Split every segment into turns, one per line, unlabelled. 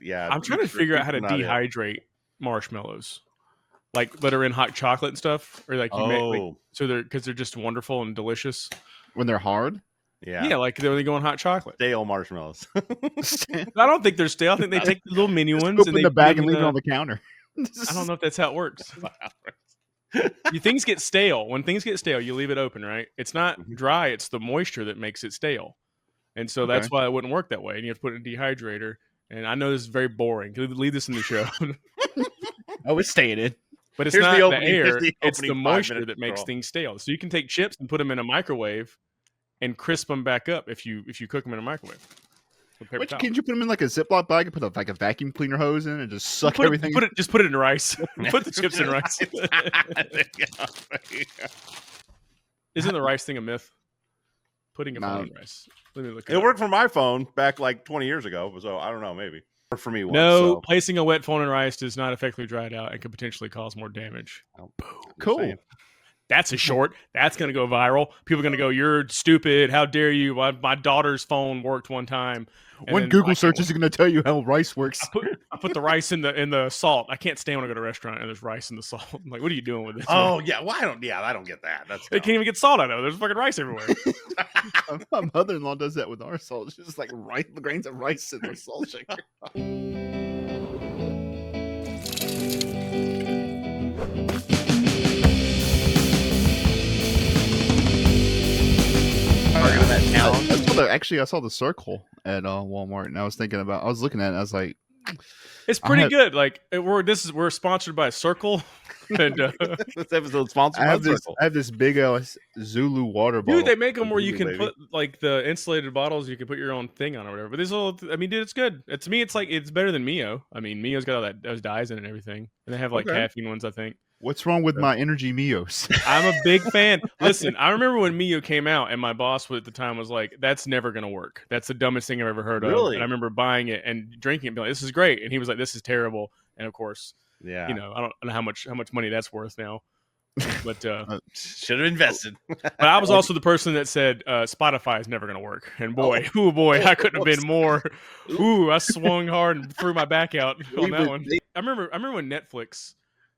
yeah.
I'm trying to figure out how to dehydrate marshmallows, like that are in hot chocolate and stuff, or like you make like, so because they're just wonderful and delicious
when they're hard.
Yeah, like they go in hot chocolate.
Stale marshmallows.
I don't think they're stale. I think they take the little mini ones
open the bag and leave it on the counter.
I don't know if that's how it works. Things get stale. When things get stale, you leave it open, right? It's not dry. It's the moisture that makes it stale. And so that's why it wouldn't work that way. And you have to put it in a dehydrator. And I know this is very boring. Leave this in the show.
Oh, it's staying in.
But it's not the air. It's the moisture that makes things stale. So you can take chips and put them in a microwave and crisp them back up if you cook them in a microwave.
Wait, can't you put them in like a Ziploc bag and put a vacuum cleaner hose in and just suck everything?
Just put it in rice. Put the chips in rice. Isn't the rice thing a myth? Putting a phone in rice. Let me look.
It worked for my phone back like 20 years ago, so I don't know, maybe. Or for me,
placing a wet phone in rice does not effectively dry it out and could potentially cause more damage.
Oh,
cool.
That's a short. That's going to go viral. People are going to go, "You're stupid. How dare you? My daughter's phone worked one time."
When Google search is going to tell you how rice works.
I put the rice in the salt. I can't stand when I go to a restaurant and there's rice in the salt. I'm like, what are you doing with this?
Oh, yeah. Well, I don't get that.
They can't even get salt out of it. There's fucking rice everywhere.
My mother-in-law does that with our salt. She's just like grains of rice in the salt shaker. I saw the circle at Walmart, and I was looking at it, and I was like,
it's pretty good. Like we're sponsored by Circle, and
this episode sponsored by Circle.
I have this big Zulu water bottle.
Dude, they make them where you can put like the insulated bottles. You can put your own thing on or whatever. But this dude, it's good. To me, it's like it's better than Mio. I mean, Mio's got all those dyes in it and everything, and they have like caffeine ones, I think.
What's wrong with my Energy Mios?
I'm a big fan. Listen, I remember when Mio came out, and my boss at the time was like, "That's never gonna work. That's the dumbest thing I've ever heard of." And I remember buying it and drinking it, and being like, "This is great," and he was like, "This is terrible." And of course, I don't know how much money that's worth now, but
should have invested.
But I was also the person that said Spotify is never gonna work, and boy, I couldn't have been more. I swung hard and threw my back out on that one. I remember when Netflix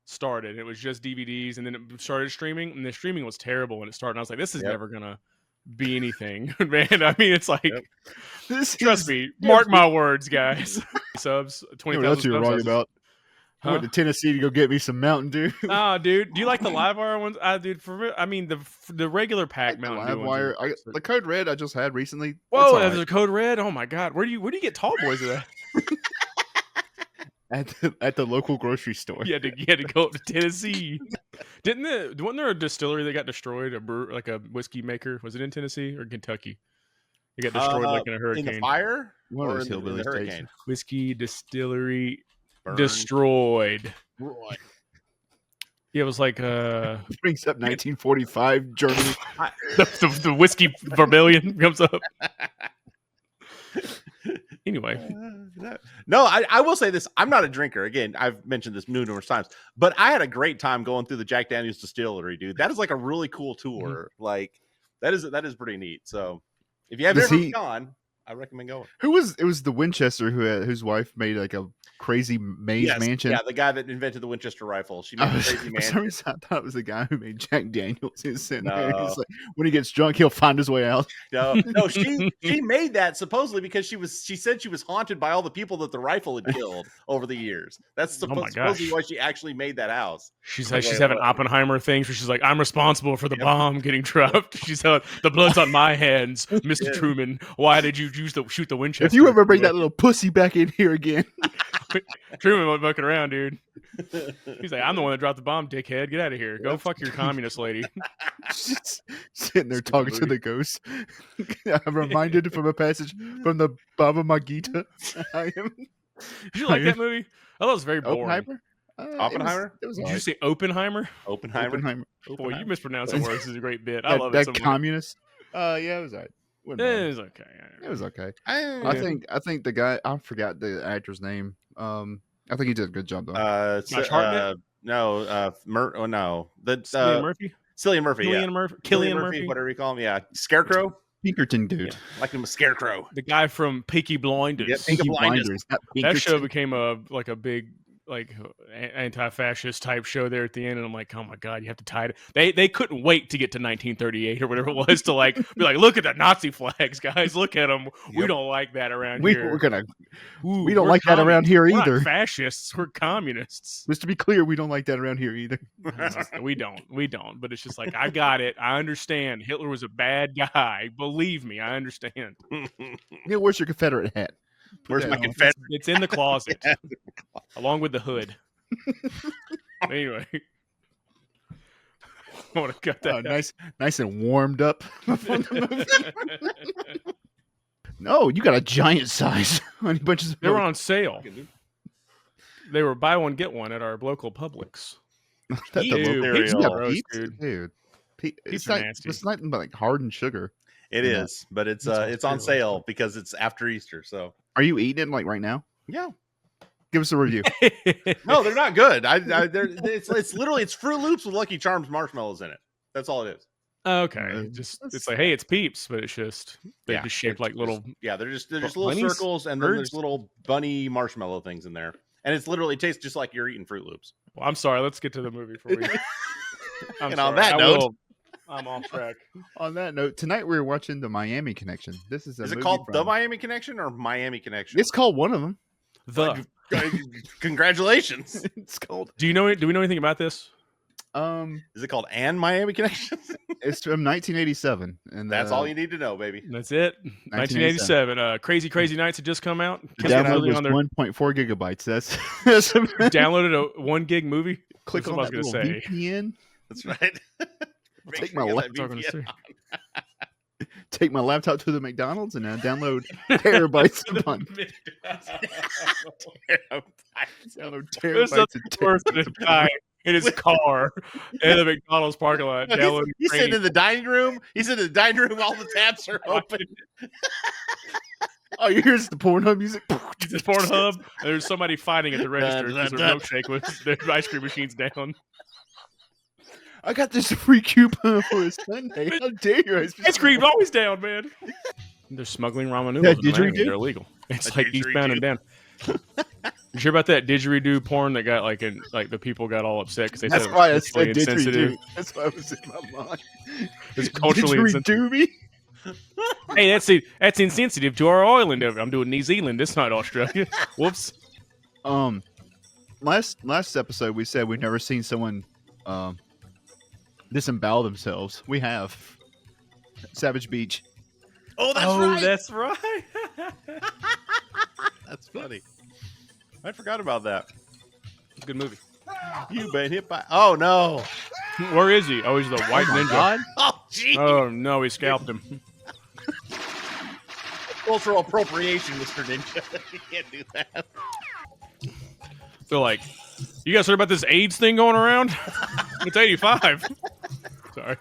started. It was just DVDs, and then it started streaming, and the streaming was terrible when it started. And I was like, this is never gonna be anything, man. I mean, it's like, trust me, mark my words, guys. Subs, 20,000 subs.
You're wrong about. I went to Tennessee to go get me some Mountain Dew.
Dude, do you like the Live Wire ones? Dude, for me, I mean the regular pack Mountain Dew
Wire. The Code Red I just had recently.
Whoa, there's a Code Red. Oh my God, where do you get Tall Boys of that?
At the local grocery store.
You had to go up to Tennessee. Wasn't there a distillery that got destroyed? Like a whiskey maker? Was it in Tennessee or Kentucky? It got destroyed like in a hurricane.
In the fire?
Or
in the hurricane?
Whiskey distillery destroyed.
Right.
Yeah, it was like
brings up 1945 Germany.
the whiskey rebellion comes up. Anyway,
no, I will say this. I'm not a drinker. Again, I've mentioned this numerous times, but I had a great time going through the Jack Daniel's distillery, dude. That is like a really cool tour. Like that is pretty neat. So if you have ever gone, I recommend going.
It was the Winchester whose wife made like a crazy maze mansion.
Yeah, the guy that invented the Winchester rifle. She made a crazy mansion.
For some reason, I thought it was the guy who made Jack Daniels. He was sitting there. He's like, when he gets drunk, he'll find his way out.
No, she made that supposedly because she said she was haunted by all the people that the rifle had killed over the years. That's supposedly why she actually made that house.
She's having Oppenheimer things where she's like, I'm responsible for the bomb getting dropped. She's like, the blood's on my hands, Mr. Truman. Why did you shoot the Winchester?
If you ever bring that little pussy back in here again.
Truman wasn't fucking around, dude. He's like, I'm the one that dropped the bomb, dickhead. Get out of here. Go fuck your communist lady.
Sitting there talking to the ghost. I'm reminded from a passage from the Baba Magita.
Did you like that movie? I thought it was very boring.
Oppenheimer?
Did you say Oppenheimer?
Oppenheimer.
Boy, you mispronounce that word. This is a great bit. I love it so much.
Communist? Yeah, it was all right.
It was okay.
It was okay. I think the guy, I forgot the actor's name. I think he did a good job though.
No.
Cillian Murphy.
Cillian Murphy,
Killian Murphy,
whatever you call him. Yeah, Scarecrow.
Pinkerton dude.
Yeah.
like him a scarecrow.
The guy from Peaky Blinders.
Yep, Peaky Blinders.
not
That show
Pinkerton.
became a big anti-fascist type show there at the end, and I'm like, oh my god, you have to tie it. They couldn't wait to get to 1938 or whatever it was to like be like, look at the Nazi flags, guys, look at them. We
Yep.
don't like that around here.
We don't
we're
like that around here
We're not
either.
fascists, we're communists.
Just to be clear, we don't like that around here either.
We don't. But it's just like, I got it. I understand. Hitler was a bad guy. Believe me, I understand.
Neil, where's your Confederate hat?
Where's
Yeah,
my
no,
Confederate?
It's in the closet, along with the hood. Anyway, I want to cut that.
Nice and warmed up before the movie. No, you got a giant size. Honey bunches of
They were on sale. They were buy one get one at our local Publix.
Cereal.
Gross, dude.
Dude.
Pizza
It's not,
nasty.
it's not like hardened sugar.
It
Yeah.
is, but it's
It's
on
cereal.
sale because it's after Easter. So
Are you eating it like right now?
yeah,
Give us a review.
no, they're not good. It's literally Fruit Loops with Lucky Charms marshmallows in it. That's all it is.
Okay, it's like, hey, it's Peeps, but it's just they're
Yeah,
just shaped like little.
They're just little
bunnies?
circles, and then there's
Birds?
little bunny marshmallow things in there, and it's literally it tastes just like you're eating Fruit Loops.
Well, I'm sorry. Let's get to the movie for me.
And on that note-
I'm off track.
On that note, tonight we're watching The Miami Connection. This is a
Is it
movie
called The
from-
Miami Connection or Miami Connection?
It's called one of them.
Congratulations.
It's called.
Do we know anything about this?
Is it called And Miami Connection?
It's from 1987, and
That's all you need to know, baby.
That's it. 1987. Crazy Nights had just come out.
The download was
on their
1.4 gigabytes. That's
downloaded a 1 gig movie.
click
That's
on
what
that
I was
little
gonna say.
VPN.
That's right.
Take
sure
my
you
lap-
got that
That's what I was
VPN.
Take my laptop to the McDonald's and download terabytes upon download
There's
terabytes
nothing
of
worse than a guy in his car in the McDonald's parking lot. downloading
He's sitting
training.
in the dining room. He's in the dining room. All the tabs are open.
Oh, here's the Pornhub music.
He's at Pornhub, and there's somebody fighting at the register because their milkshake was their ice cream machine's down.
I got this free coupon for a Sunday. How dare you?
Ice cream's always down, man. They're smuggling ramen noodles.
Yeah,
in Miami.
didgeridoo?
They're illegal. It's
A
like eastbound and
didgeridoo.
down. You sure about that didgeridoo porn that got like the people got all upset because they
That's
said
why I
it was
said
culturally insensitive.
didgeridoo. That's why I was in my mind.
It's culturally insensitive.
Didgeridoo me?
Hey, that's insensitive to our island. I'm doing New Zealand. It's not Australia. Whoops.
Last episode we said we've never seen someone disembowel themselves. We have. Savage Beach.
Oh, that's right.
That's right.
That's funny. I forgot about that.
Good movie.
You've been hit by. Oh no.
Where is he? Oh, he's the white ninja.
God.
Oh gee.
Oh no, he scalped him.
Cultural appropriation, Mr. Ninja. You can't do that.
They're like, you guys heard about this AIDS thing going around? It's 85. Sorry.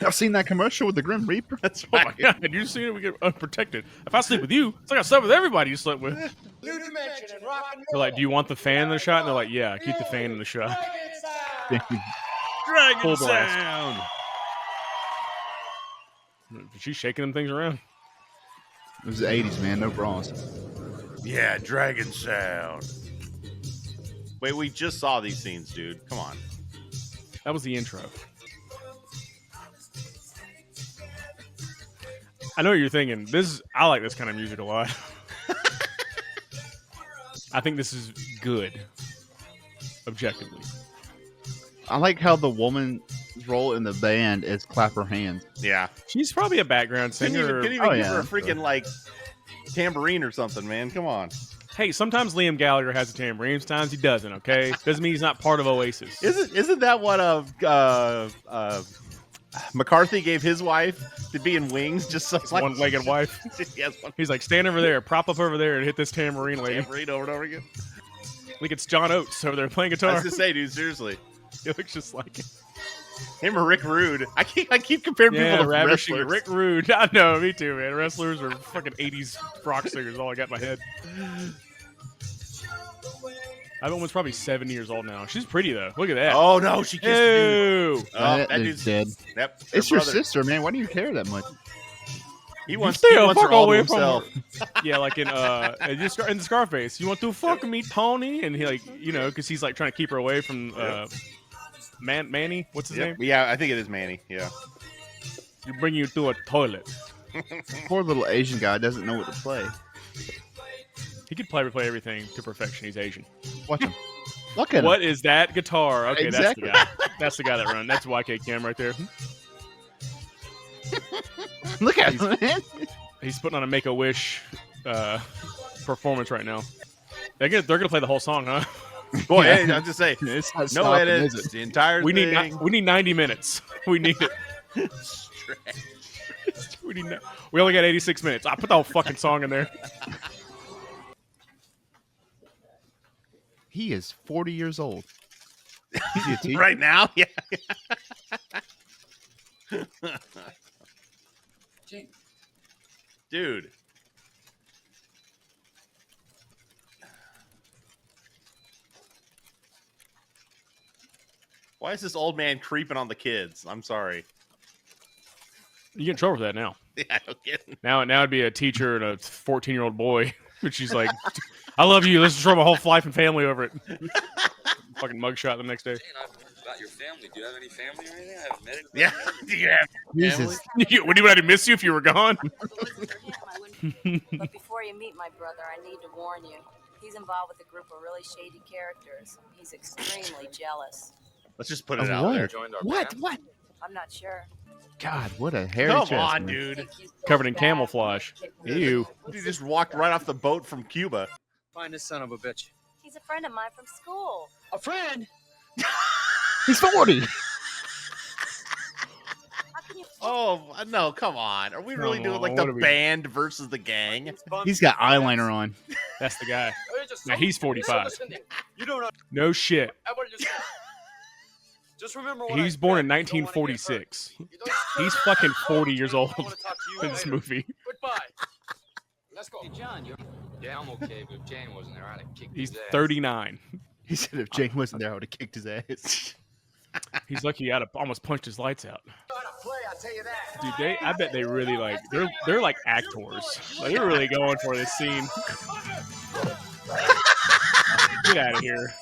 I've seen that commercial with the Grim Reaper.
That's
Oh
right.
my god, you seen it? We get unprotected. If I sleep with you, it's like I slept with everybody you slept with.
New dimension and rock and
They're like, do you want the fan in the shot? And they're like, yeah, keep the fan in the shot.
Dragon
Full blast.
sound.
She's shaking them things around.
It was the 80s, man. No bras.
Yeah, dragon sound. Wait, we just saw these scenes, dude. Come on.
That was the intro. I know what you're thinking. I like this kind of music a lot. I think this is good, objectively.
I like how the woman's role in the band is clap her hands.
Yeah.
She's probably a background
Couldn't
singer.
even give
yeah,
her a freaking like tambourine or something, man. Come on.
Hey, sometimes Liam Gallagher has a tambourine, sometimes he doesn't. Okay, doesn't mean he's not part of Oasis.
Isn't that what McCarthy gave his wife to be in Wings? Just so
His one-legged wife.
Yes, one
He's like, stand over there, prop up over there, and hit this tambourine lady.
tambourine over and over again.
Like it's John Oates over there playing
I was
guitar.
gonna say, dude, seriously,
He looks just like him.
him or Rick Rude. I keep comparing
Yeah,
people to
ravishing
wrestlers.
Rick Rude. I know, me too, man. Wrestlers are fucking 80s rock singers. All I got in my head. That woman's probably 70 years old now. She's pretty though. Look at that.
Oh no, she kissed the dude.
Ew.
Oh,
That
that
dude's
dude's
dead.
Yep,
It's
her
your
brother.
sister, man. Why do you care that much?
He wants
stay
her
the fuck
all to
away from her.
himself.
Yeah, like in the Scarface. You want to fuck me, Tony? And he like, because he's like trying to keep her away from Manny. What's his name?
Yeah, I think it is Manny. Yeah.
You bring you to a toilet.
Poor little Asian guy doesn't know what to play.
He could play everything to perfection. He's Asian.
Watch him. Look at
What
him.
is that guitar? Okay,
Exactly.
that's the guy. That's the guy that runs. That's YK Cam right there.
Look at him, man.
He's putting on a Make-A-Wish performance right now. They're gonna play the whole song, huh?
Boy, hey, I'm just saying.
It's not
No
stopping,
edits.
is it?
The entire
We
thing.
need 90 minutes. We need it. We only got 86 minutes. I put the whole fucking song in there.
He is 40 years old. Is he a teacher?
Right now? Yeah. Dude. Why is this old man creeping on the kids? I'm sorry.
You get in trouble for that now.
Yeah, I don't get it.
Now it'd be a teacher and a 14-year-old boy. But she's like, I love you. Let's destroy my whole life and family over it. Fucking mugshot the next day.
About your family. Do you have any family or anything? I haven't met it.
Yeah. Do you have
Jesus.
Would I miss you if you were gone?
But before you meet my brother, I need to warn you. He's involved with a group of really shady characters. He's extremely jealous.
Let's just put it
Of
out
what?
there.
Joined our
What?
band.
What?
I'm not sure.
God, what a hairy
Come
chest,
on,
man.
dude.
Covered in camouflage. Ew.
You just walked right off the boat from Cuba.
Find this son of a bitch.
He's a friend of mine from school.
A friend?
He's 40.
How can you?
Oh, no, come on. Are we really
Come
doing
on,
like
what
the
are we-
band versus the gang?
He's got eyeliner on.
That's the guy. Now he's 45.
You don't know.
No shit.
Just remember
He's born in 1946. He's fucking 40 years old in this movie.
Goodbye. Let's go. Hey, John, yeah, I'm okay, but if Jane wasn't there, I'd have kicked
He's
his ass.
39.
He said if Jane wasn't there, I would have kicked his ass.
He's lucky I'd have almost punched his lights out.
Play, I tell you that.
Dude, I bet they really like they're like actors. Like, they're really going for this scene. Get out of here.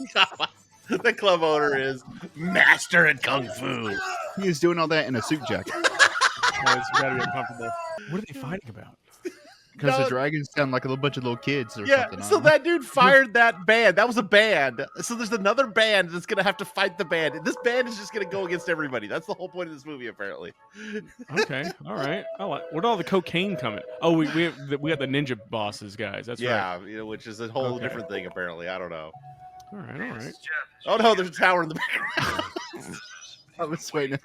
The club owner is master at kung fu.
He is doing all that in a suit jacket.
Oh, it's gotta be uncomfortable. What are they fighting about?
Because
No.
the dragons sound like a little bunch of little kids or
Yeah,
something. I
so
don't know.
that dude fired that band. That was a band. So there's another band that's gonna have to fight the band. This band is just gonna go against everybody. That's the whole point of this movie, apparently.
Okay, all right. Where'd all the cocaine coming? Oh, we got the ninja bosses, guys. That's right.
Yeah, you know, which is a whole
Okay.
different thing, apparently. I don't know.
All right.
Oh no, there's a tower in the background.
I was waiting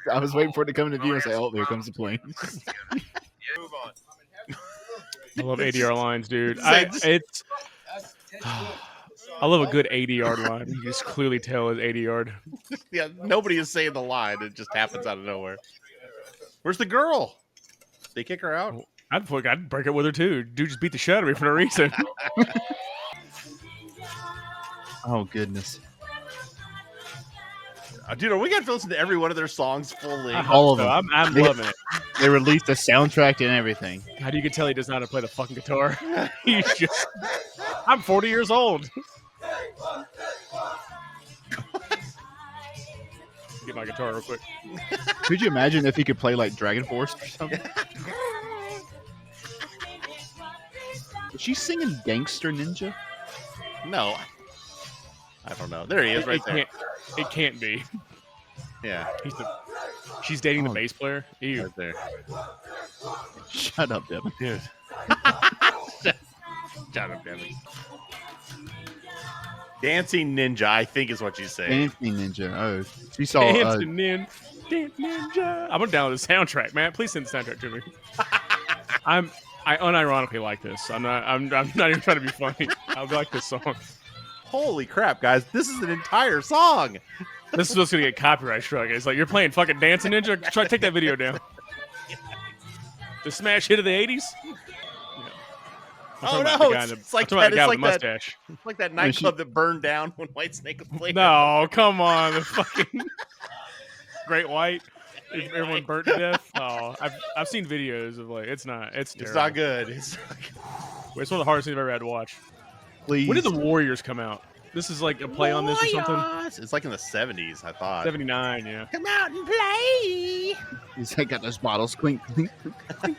for it to come into view and say, "Oh, here comes the plane."
Move on.
I love ADR lines, dude.
Say-
I love a good 80-yard line. You just clearly tell it's 80-yard.
Yeah, nobody is saying the line. It just happens out of nowhere. Where's the girl? They kick her out.
I'd break it with her too. Dude just beat the shit out of me for no reason.
Oh goodness!
Dude, are we gonna have to listen to every one of their songs fully?
All of them.
I'm loving it.
They released a soundtrack and everything.
How do you can tell he does not know how to play the fucking guitar? He's just. I'm 40 years old. Get my guitar real quick.
Could you imagine if he could play like Dragon Force or something? Is she singing Gangster Ninja?
No. I don't know. There he is, right there.
It can't be.
Yeah,
She's dating the
Oh.
bass player. Ew.
right there.
Shut up, Devin.
Dude. Shut up, Devin. Dancing Ninja, I think is what you say.
Dancing Ninja. Oh, she saw.
Dancing Ninja. I'm gonna download the soundtrack, man. Please send the soundtrack to me. I unironically like this. I'm not even trying to be funny. I like this song.
Holy crap, guys! This is an entire song.
This is what's gonna get copyright struck. It's like you're playing fucking Dancing Ninja. Try to take that video down. The smash hit of the '80s. Yeah.
Oh no! It's like that. It's like that.
Mustache.
It's like that nightclub that burned down when Whitesnake was playing.
No, come on, the fucking Great White. everyone burnt to death. Oh, I've seen videos of like it's terrible.
It's not good. It's
one of the hardest things I've ever had to watch.
Please.
When did the Warriors come out? This is like a play on this or something.
It's like in the 70s, I thought.
79, yeah.
Come out and play.
He's like got those bottles. Clink, clink, clink,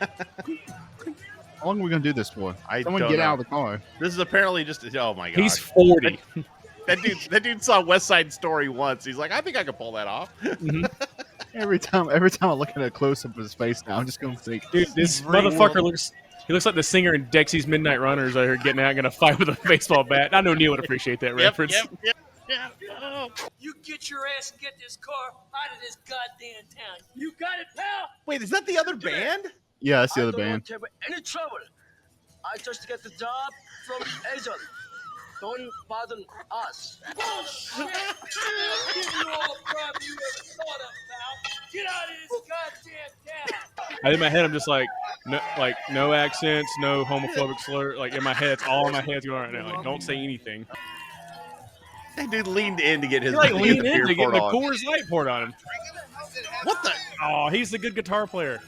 clink. How long are we gonna do this for? Someone
don't
get
know.
out of the car.
This is apparently just. Oh my god.
He's 40.
That dude saw West Side Story once. He's like, I think I could pull that off.
Every time I look at a close up of his face now, I'm just gonna think,
Dude, this motherfucker looks like the singer in Dexy's Midnight Runners out here getting out and gonna fight with a baseball bat. I know Neil would appreciate that reference.
Yep.
You get your ass and get this car out of this goddamn town. You got it, pal?
Wait, is that the other band?
yeah, that's the other
I don't
band.
want to have any trouble. I just get the job from agent. Don't bother us. Oh, shit! I'm giving you all the crap you ever thought of, pal. Get out of this goddamn town.
In my head, I'm just like no accents, no homophobic slur. Like in my head, it's all in my head's going right now. Like, don't say anything.
That dude leaned in to get his.
He like leaned
beer
in to get
poured
the
on.
Coors Light poured on him.
What the?
Oh, he's the good guitar player.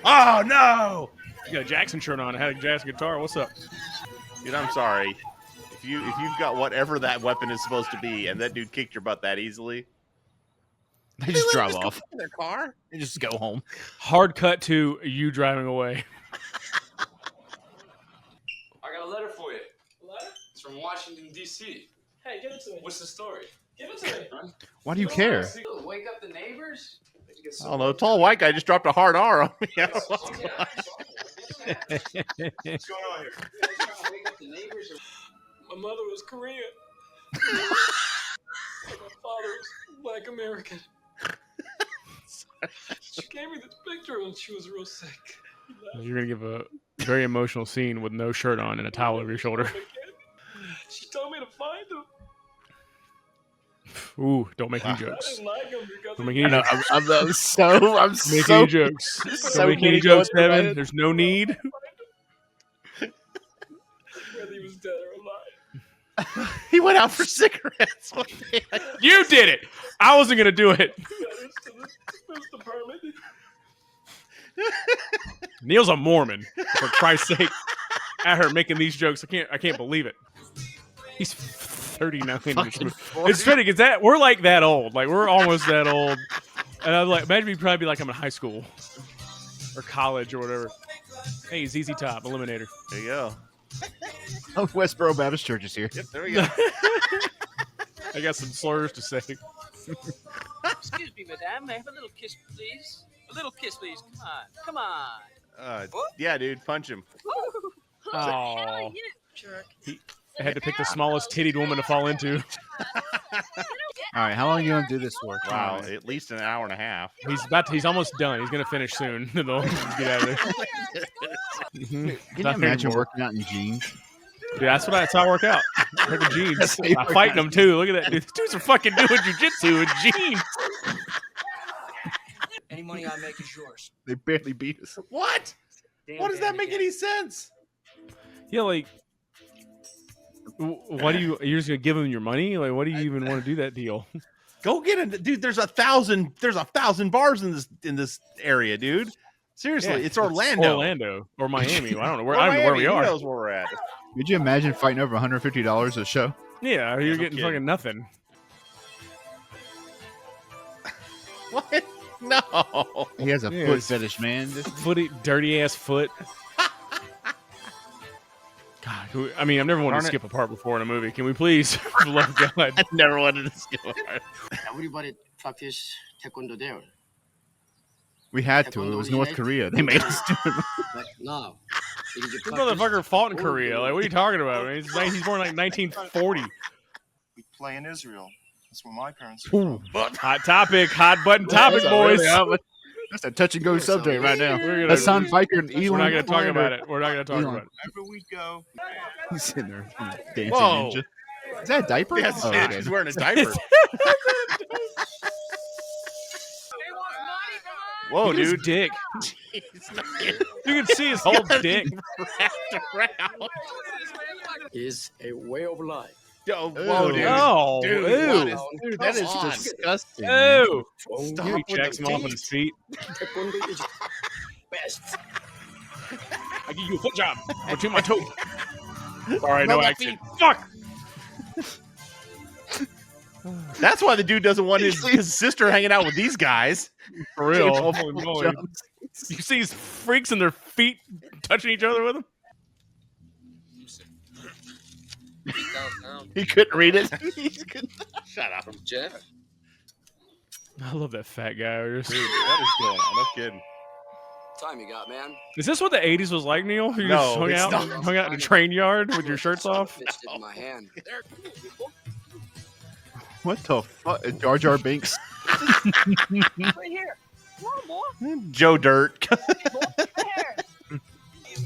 Oh no!
You got a Jackson shirt on. I had a Jackson guitar. What's up?
Dude, I'm sorry. If you've got whatever that weapon is supposed to be, and that dude kicked your butt that easily,
They just drive off.
in their car.
They just go home.
Hard cut to you driving away.
I got a letter for you. Letter? It's from Washington, D.C.
Hey, give it to me.
What's the story?
Give it to me.
Why do you care?
Wake up the neighbors?
I don't know. Tall white guy just dropped a hard R on me. I don't know what's going on.
What's going on here? Wake up the neighbors?
My mother was Korean. My father was Black American. She gave me this picture when she was real sick.
You're gonna give a very emotional scene with no shirt on and a towel over your shoulder.
She told me to find him.
Ooh, don't make any
I
jokes.
didn't like him because
Don't make any jokes.
I'm
Don't make
so
any jokes.
so
Don't make any
many
jokes,
going through my
Devin.
head.
There's no need.
whether he was dead or alive.
He went out for cigarettes. What the heck?
You did it. I wasn't gonna do it.
Letters to the permit.
Neil's a Mormon, for Christ's sake. At her making these jokes, I can't believe it. He's 39. In this movie. It's funny because we're like that old, like we're almost that old. And I was like, imagine we'd probably be like I'm in high school or college or whatever. Hey, ZZ Top, Eliminator.
There you go.
Oh, Westboro Baptist Church is here.
Yep, there we go.
I got some slurs to say.
Excuse me, madame. May I have a little kiss, please? A little kiss, please. Come on.
Yeah, dude, punch him.
Oh,
Jerk.
I had to pick the smallest tittied woman to fall into.
All right, how long are you gonna do this for?
Wow, at least an hour and a half.
He's almost done. He's gonna finish soon. They'll get out of there.
Can you imagine working out in jeans?
Dude, that's how I work out. Freaking jeans.
That's how you
I'm
work
fighting
out.
them too. Look at that. Dude, these dudes are fucking doing jujitsu in jeans.
Any money I make is yours.
They barely beat us.
What? What does that make any sense?
Yeah, like, why do you're just gonna give them your money? Like, why do you even want to do that deal?
Go get it, dude. There's 1,000 bars in this area, dude. Seriously,
Yeah,
it's Orlando.
Orlando or Miami. I don't know
Or
I don't know where
Miami,
we
who
are.
knows where we're at?
Could you imagine fighting over $150 a show?
Yeah, you're
no
getting
kidding.
fucking nothing.
What? No.
He has a
Yeah,
foot
it's-
fetish, man.
Footy, dirty ass foot. God, I mean, I've never wanted
Darn
to
it.
skip a part before in a movie. Can we please, for the love of God?
I never wanted to skip it.
Everybody practice taekwondo there.
We had to. It was North Korea. They made us do it.
But now, it is a
This
practice.
motherfucker fought in Korea. Like, what are you talking about? I mean, he's born like 1940.
We play in Israel. That's where my parents are
Ooh.
from.
Hot topic, hot button topic,
That's a
boys.
really That's a touch and go subject right now.
We're
Hassan Biker and
We're
Elon.
not going to talk
Flander.
about it. We're not going to talk
Elon.
about it.
Wherever we go,
He's sitting there dancing
Whoa.
ninja. Is that a diaper?
Yes,
Oh,
dude,
okay.
she's wearing a diaper. Whoa,
Look at his
dude.
dick.
He's not
You can see his whole dick.
wrapped around.
Is a way of life.
Oh, whoa, dude.
Oh,
Dude,
ew.
what is,
Dude, that is
on.
disgusting. man.
Ew.
Stop
He
with
checks
the
him off on his feet.
Taekwondo is best.
I give you a foot job between my toe. Sorry,
No,
no
my
accent. Fuck.
That's why the dude doesn't want his sister hanging out with these guys.
For real.
Dude,
Holy moly. You see these freaks and their feet touching each other with them?
Downtown
He couldn't read it. Shut up.
from Jeff.
I love that fat guy.
Dude, what is going on? No kidding.
Time you got, man.
Is this what the 80s was like, Neil? You
No,
just hung
it's
out,
not.
hung out in a train yard with your shirts off?
Fist it in my hand.
What the fuck? Jar Jar Binks.
Right here. Come on, boy.
Joe Dirt.
Right here.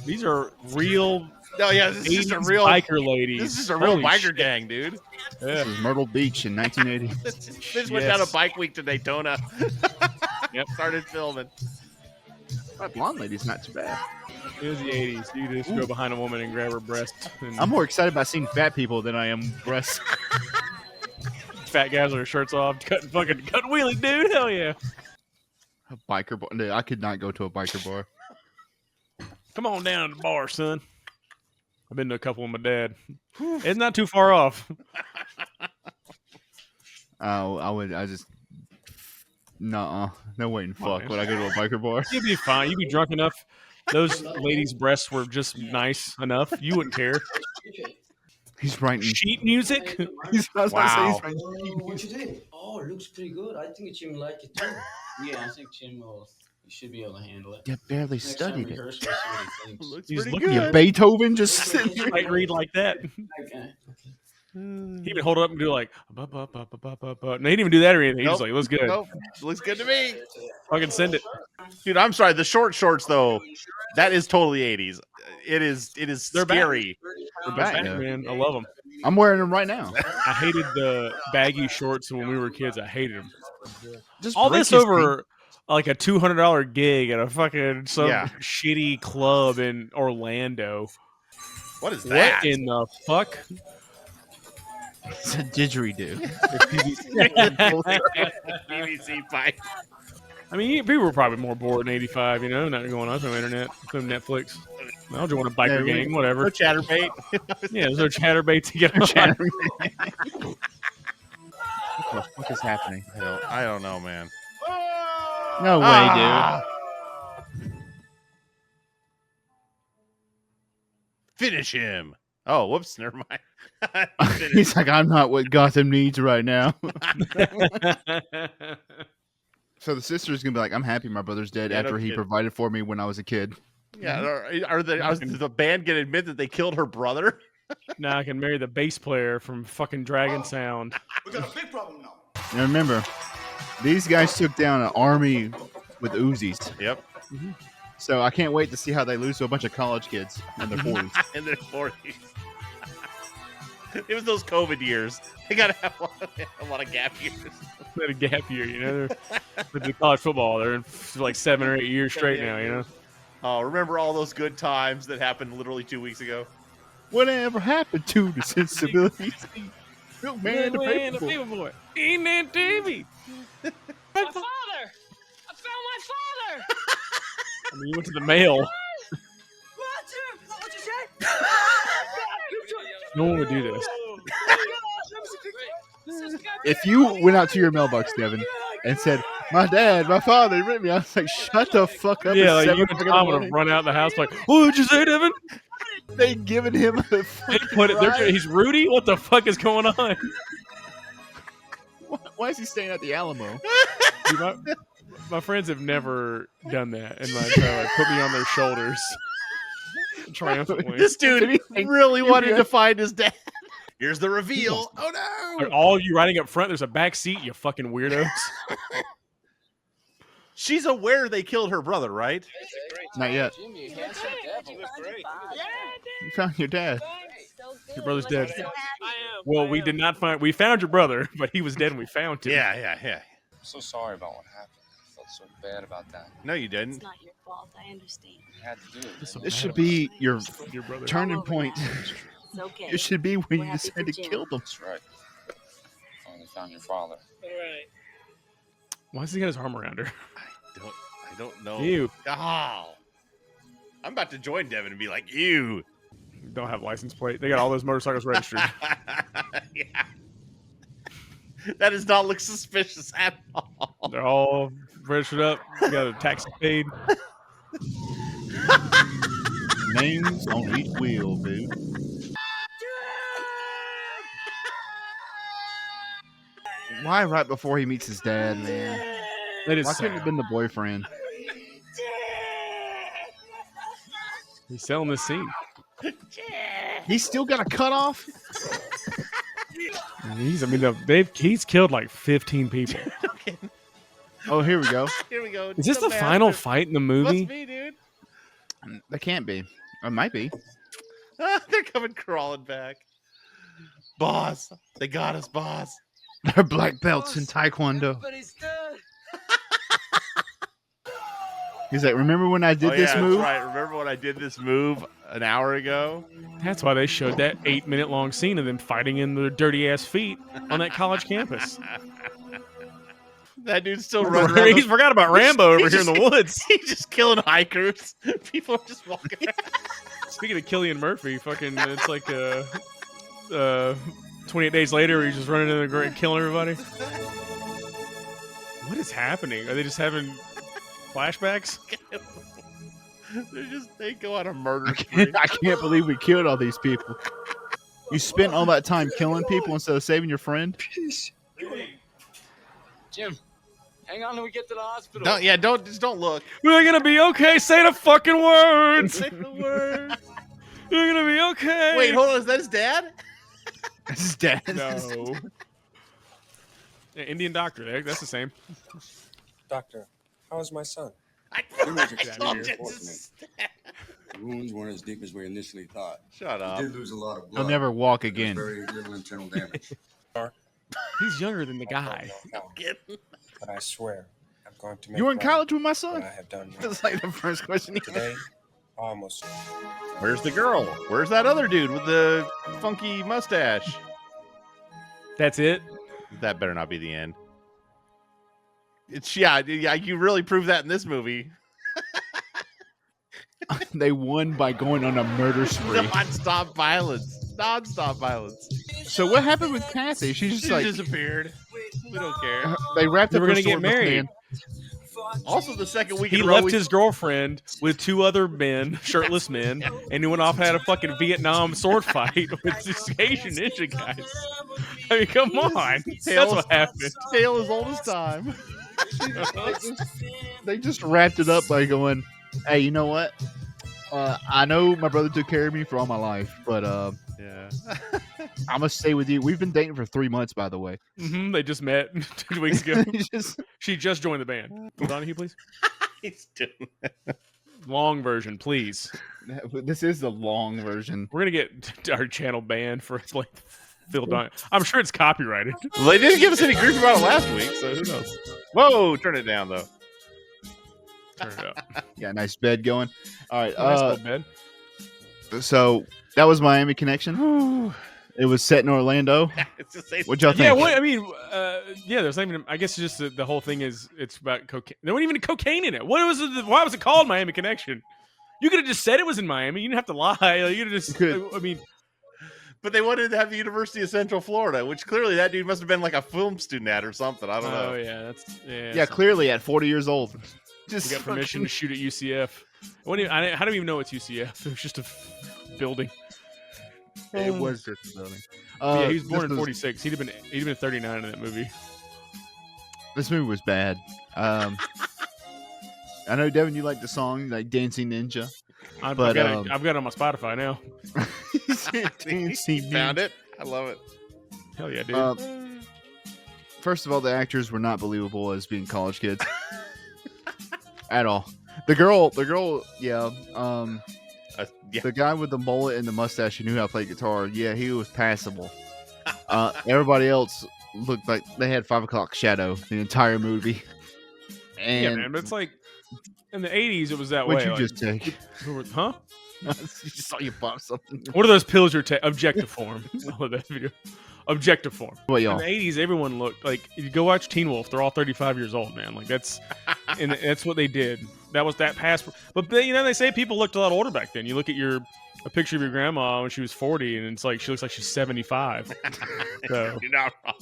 These are real
No, yeah, this is just a
80s
real
biker ladies.
This is a real
Holy
biker
shit.
gang, dude.
This was Myrtle Beach in 1980.
They just went down a bike week to Daytona.
Yep.
Started filming.
That blonde lady's not too bad.
It was the 80s. You just go behind a woman and grab her breast. And
I'm more excited about seeing fat people than I am breasts.
fat guys with their shirts off, cutting wheelies, dude. Hell yeah.
A biker bar. No, I could not go to a biker bar.
Come on down to the bar, son. I've been to a couple with my dad. It's not too far off.
I just. Nuh-uh. No way in fuck
man.
would I go to a biker bar.
You'd be fine. You'd be drunk enough. Those ladies' breasts were just nice enough. You wouldn't care.
He's writing.
Sheet music?
He's, I was about to say
Wow.
he's writing sheet
What
music.
you think? Oh, it looks pretty good. I think Jim like it too. Yeah, I think Jim will. You should be able to handle it.
You barely
Next time
studied it.
rehearse, we'll see what he thinks.
Looks
He's
pretty
looking
You
good.
Beethoven just sitting
You
there.
might read like that.
Okay.
He even hold it up and do like, and they didn't even do that or anything. He
Nope.
just like, looks good.
Nope. Looks good to me.
Fucking send it.
Dude, I'm sorry. The short shorts, though, that is totally 80s. It is
They're back.
scary.
They're back, yeah.
Man, I love them.
I'm wearing them right now.
I hated the baggy shorts when we were kids. I hated them.
Just
All
break
this
his
over like a $200 gig at a fucking some
Yeah.
shitty club in Orlando.
What is that?
What in the fuck?
It's a didgeridoo.
BBC pipe.
I mean, people were probably more bored in '85. You know, not going on no internet, no Netflix. I'll join a biker
Yeah,
gang,
No
whatever.
chatterbait.
Yeah, there's no chatterbait to get on.
What the fuck is happening?
I don't know, man.
No way,
Ah. Finish him. Oh, whoops. Never mind.
dude. He's like, I'm not what Gotham needs right now. So the sister's gonna be like, I'm happy my brother's dead
Yeah, no
after he
kidding.
provided for me when I was a kid.
Yeah, are the band gonna admit that they killed her brother?
Now I can marry the bass player from fucking Dragon Sound.
We got a big problem now.
And remember, these guys took down an army with Uzis.
Yep.
So I can't wait to see how they lose to a bunch of college kids in their 40s.
In their 40s. It was those COVID years. They gotta have a lot of gap years.
They had a gap year, you know. With the college football, they're in like 7 or 8 years straight now, you know.
Oh, remember all those good times that happened literally 2 weeks ago?
Whatever happened to the sensibilities? Oh, man, the
Man,
paper boy.
boy. Ain't that Davy?
My father! I found my father!
I mean, you went to the mail.
What'd you say?
No one would do this.
If you went out to your mailbox, Devin, and said, my dad, my father written me, I was like, shut the fuck up.
Yeah,
It's
like you
7
and
o'clock in the
Tom would
morning.
have run out of the house like, "What did you say, Devin?"
They giving him a
They
fucking
put it.
ride.
He's Rudy. What the fuck is going on?
Why is he staying at the Alamo?
Dude, my friends have never done that in my entire life. Put me on their shoulders triumphantly.
This dude
Anything-
really wanted
Yeah.
to find his dad. Here's the reveal. Oh no!
Like, all of you riding up front, there's a back seat. You fucking weirdos.
She's aware they killed her brother, right?
Not yet.
Jimmy, handsome devil.
You found your dad.
Your brother's dead. Well, we did not find. We found your brother, but he was dead when we found him.
Yeah.
I'm so sorry about what happened. I felt so bad about that.
No, you
It's
didn't.
not your fault. I understand.
I had to do it.
This
man.
This should be your
Your brother.
turning point
It's okay.
It should be when
We're
you
happy
decide to
for Jim.
kill them.
That's right. Finally found your father.
Why does he got his arm around her?
I don't know.
Ew.
Oh. I'm about to join Devin and be like, ew.
Don't have license plate. They got all those motorcycles registered.
Yeah. That does not look suspicious at all.
They're all registered up. Got a taxi paid.
Names on each wheel, dude. Why right before he meets his dad, man?
That is
Why couldn't it
sad.
have been the boyfriend?
He's selling this scene.
He's still got a cutoff?
He's killed like 15 people.
Oh, here we go.
Here we go.
Is this the final fight in the movie?
Must be, dude.
That can't be. It might be.
They're coming crawling back. Boss. They got us, boss.
They're black belts in Taekwondo.
Everybody's dead.
He's like, remember when I did this move?
That's right. Remember when I did this move an hour ago?
That's why they showed that 8-minute long scene of them fighting in their dirty ass feet on that college campus.
That dude's still running around.
He's forgot about Rambo over here in the woods.
He's just killing hikers. People are just walking around.
Speaking of Cillian Murphy, fucking, it's like 28 days later, he's just running in the grave, killing everybody. What is happening? Are they just having flashbacks?
They go on a murder
I
spree.
can't believe we killed all these people. You spent all that time killing people instead of saving your friend?
Jim, hang on till we get to the hospital.
Don't look.
We're gonna be okay. Say the fucking words.
Say the words.
We're gonna be okay.
Wait, hold on. Is that his dad?
That's his dad.
No. Yeah, Indian doctor. That's the same.
Doctor, how is my son?
I
told you
it's
The wounds weren't as deep as we initially thought.
Shut up.
He did lose a lot of blood.
He'll never walk again.
Very little internal damage.
He's younger than the guy.
But I swear, I'm going to make
You were in
right
college with my
what
son?
I have done.
That's like the first question he
Today, almost.
Where's the girl? Where's that other dude with the funky mustache?
That's it.
That better not be the end. It's yeah. You really prove that in this movie.
They won by going on a murder spree.
Non-stop violence. Non-stop violence.
So what happened with Kathy? She just
She
like
disappeared. We don't care.
they wrapped
They
up
were
her
gonna get
sword with
married.
man.
Also, the second week
He
in a row,
left his girlfriend with 2 other men, shirtless men, and he went off and had a fucking Vietnam sword fight with these Asian ninja guys. I mean, come on. That's what happened.
Tale as old as time.
They just wrapped it up by going, "Hey, you know what? I know my brother took care of me for all my life, but
Yeah.
I'm gonna stay with you. We've been dating for 3 months, by the way."
They just met 2 weeks ago.
Just-
She just joined the band. Donahue, please.
He's doing it.
Long version, please.
This is the long version.
We're gonna get our channel banned for like Phil Donahue. I'm sure it's copyrighted.
Well, they didn't give us any grief about it last week, so who knows? Whoa, turn it down though.
Turn it up.
Got a nice bed going. All right.
Nice little bed.
So that was Miami Connection. It was set in Orlando.
It's the same.
What'd y'all think?
Yeah, what, I mean, there's not even. I guess it's just the whole thing is it's about cocaine. There wasn't even cocaine in it. What was it? Why was it called Miami Connection? You could have just said it was in Miami. You didn't have to lie. Like, you could have just. I mean,
But they wanted to have the University of Central Florida, which clearly that dude must have been like a film student at or something. I don't know.
oh yeah, that's
Yeah, clearly at 40 years old. Just
You got permission to shoot at UCF. How do we even know it's UCF? It was just a building.
It was just a building.
Yeah, he was born
this
in '46. He'd have been 39 in that movie.
This movie was bad. I know, Devin, you like the song, like Dancing Ninja.
I've
But,
got it on my Spotify now.
Dancing
Found
Ninja.
it. I love it.
Hell yeah, dude.
First of all, the actors were not believable as being college kids at all. The girl, yeah.
Yeah.
The guy with the mullet and the mustache who knew how to play guitar, yeah, he was passable. Everybody else looked like they had 5 o'clock shadow the entire movie. And
yeah, man, but it's like in the '80s, it was that
what'd
way.
you
like,
just take?
Huh?
You just saw you pop something.
What are those pills you're taking? Objective form. I love that video. Objective form.
What
In
y'all?
the 80s, everyone looked like, if you go watch Teen Wolf, they're all 35 years old, man. Like and that's what they did. That was that past. But they say people looked a lot older back then. You look at a picture of your grandma when she was 40, and it's like she looks like she's 75. So.
You're not wrong.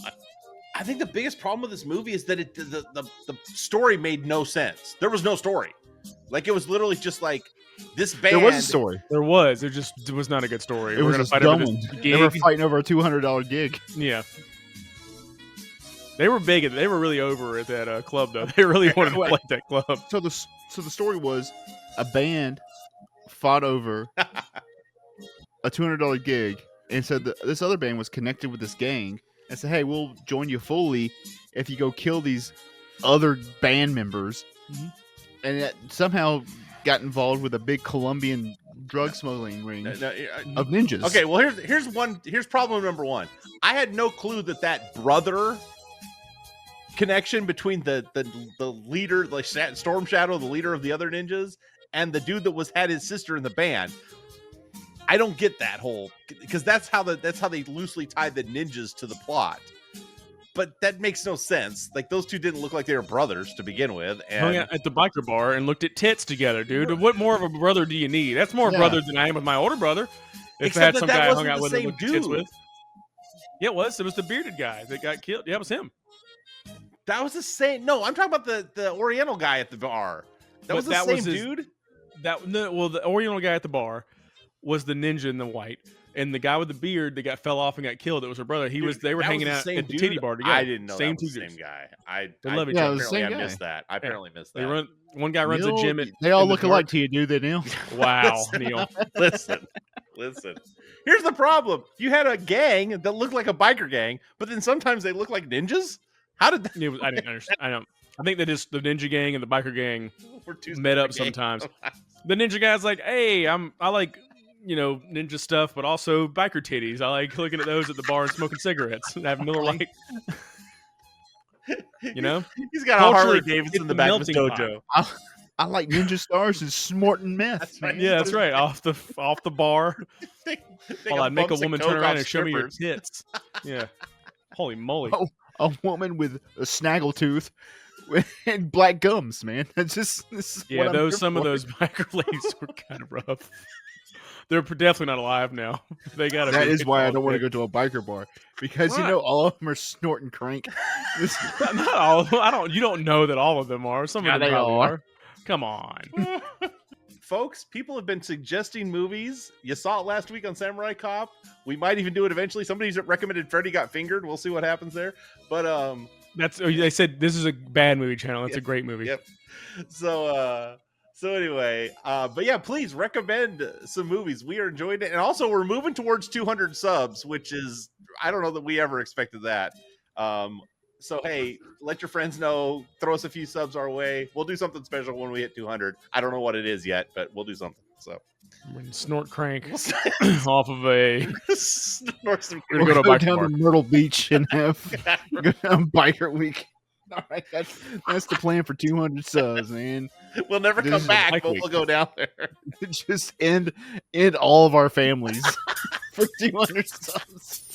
I think the biggest problem with this movie is that the story made no sense. There was no story. Like, it was literally just like this band.
There was a story.
There was. It was not a good story.
It was
gonna
just
fight
dumb
over
one.
this
They were
gig.
fighting over a $200 gig.
Yeah. They were big. They were really over at that club, though. They really wanted to play that club.
So the story was a band fought over a $200 gig and said that this other band was connected with this gang and said, "Hey, we'll join you fully if you go kill these other band members."
Mm-hmm.
And that somehow got involved with a big Colombian drug smuggling ring of ninjas.
Okay, well here's problem number one. I had no clue that brother connection between the leader, like Storm Shadow, the leader of the other ninjas, and the dude that had his sister in the band. I don't get that whole, because that's how they loosely tied the ninjas to the plot. But that makes no sense. Like, those two didn't look like they were brothers to begin with. And
Hung out at the biker bar and looked at tits together, dude. What more of a brother do you need? That's more brother than I am with my older brother. If I had some guy I hung out with and looked at tits with. Yeah, it was. It was the bearded guy that got killed. Yeah, it was him.
That was the same. No, I'm talking about the Oriental guy at the bar. That was the same dude.
The Oriental guy at the bar was the ninja in the white, and the guy with the beard that fell off and got killed. It was her brother. They were hanging out at the titty bar together.
I didn't know that was the same guy.
They love each other.
I missed that. I apparently missed that.
One guy runs a gym.
They all look alike to you, do they, Neil?
Wow, Neil.
Listen. Here's the problem. You had a gang that looked like a biker gang, but then sometimes they look like ninjas. How did that?
I didn't understand. I think that just the ninja gang and the biker gang met up sometimes. The ninja guy's like, "Hey, I like ninja stuff, but also biker titties. I like looking at those at the bar and smoking cigarettes and having Miller Lite."
He's got a Harley Davidson in the back of his dojo.
I like ninja stars and snorting meth.
That's right.
Yeah, that's right. Off the bar. While I make a woman turn around and show me your tits. Yeah. Holy moly.
Oh, a woman with a snaggletooth and black gums, man. That's just
some of those biker ladies were kind of rough. They're definitely not alive now. They got.
That is why I don't want to go to a biker bar, because all of them are snorting crank.
Not all. You don't know that all of them are. Some of them are. Come on.
Folks, people have been suggesting movies. You saw it last week on Samurai Cop. We might even do it eventually. Somebody's recommended Freddy Got Fingered. We'll see what happens there. But
they said this is a bad movie channel. It's a great movie.
Yep. So anyway, but yeah, please recommend some movies. We are enjoying it. And also we're moving towards 200 subs, which is, I don't know that we ever expected that. So, hey, let your friends know. Throw us a few subs our way. We'll do something special when we hit 200. I don't know what it is yet, but we'll do something. So,
snort crank off of a.
Snort some.
We're gonna go down to Myrtle Beach and have go down biker week. All right, that's the plan for 200 subs, man.
We'll never come back, but we'll go down there.
Just end all of our families for 200 subs.